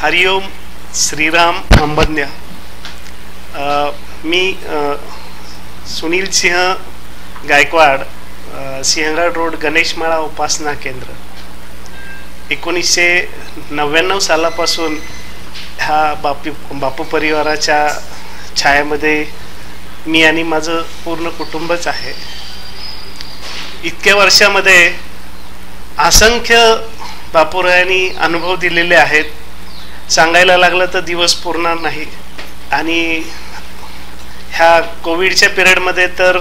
हरिओम श्रीराम अंबज्ञ। मी Sunil Singh Gaikwad, Sinhagad road गणेशमाळा उपासना केंद्र। 1999 सालापासून ह्या बापू परिवाराच्या छायामध्ये मी आणि माझं पूर्ण कुटुंबच आहे। इतक्या वर्षामध्ये असंख्य बापूरायांनी अनुभव दिलेले आहेत, सांगायला लागलं तर दिवस पुरणार नाही। आणि ह्या कोविडच्या पिरियडमध्ये तर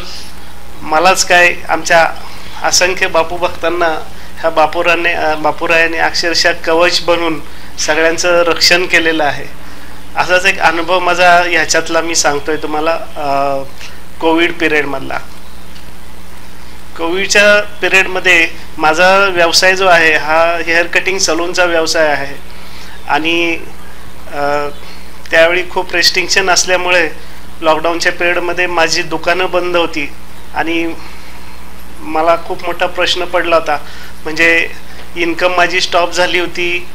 मलाच काय, आमच्या असंख्य बापू भक्तांना ह्या बापूरायांनी अक्षरशः कवच बनून सगळ्यांचं रक्षण केलेलं आहे। असाच एक अनुभव माझा ह्याच्यातला मी सांगतोय तुम्हाला। कोविड पिरियड मधला, कोविडच्या पिरियडमध्ये माझा व्यवसाय जो आहे हा हेअर कटिंग सलूनचा व्यवसाय आहे। आणि त्यावेळी खूप रेस्ट्रिक्शन असल्यामुळे लॉकडाऊनच्या पिरियडमध्ये माझी दुकानं बंद होती आणि मला खूप मोठा प्रश्न पडला होता। म्हणजे इन्कम माझी स्टॉप झाली होती,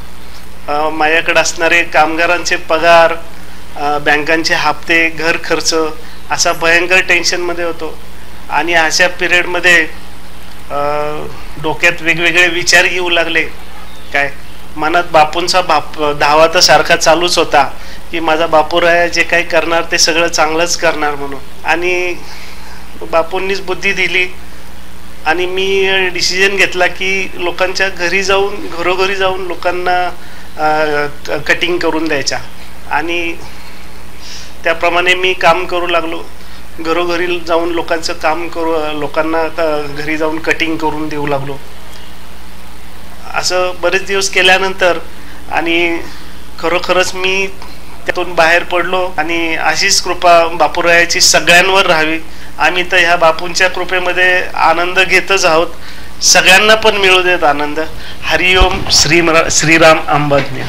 माझ्याकडे असणारे कामगारांचे पगार, बँकांचे हप्ते, घर खर्च, असा भयंकर टेन्शनमध्ये होतो। आणि अशा पिरियडमध्ये डोक्यात वेगवेगळे विचार येऊ लागले। काय मनात बापूंचा धावा तर सारखा चालूच होता की माझा बापूराया जे काही करणार ते सगळं चांगलंच करणार म्हणून। आणि बापूंनीच बुद्धी दिली आणि मी डिसिजन घेतला की लोकांच्या घरी जाऊन, घरोघरी जाऊन लोकांना कटिंग करून द्यायचा। आणि त्याप्रमाणे मी काम करू लागलो, घरोघरी जाऊन लोकांचं काम करू, लोकांना घरी जाऊन कटिंग करून देऊ लागलो। असं बरेच दिवस केल्यानंतर आणि खरोखरच मी त्यातून बाहेर पडलो। आणि अशीच कृपा बापूरायाची सगळ्यांवर राहावी। आम्ही तर ह्या बापूंच्या कृपेमध्ये आनंद घेतच आहोत, सगळ्यांना पण मिळू देत आनंद। हरिओम श्रीराम अंबज्ञ।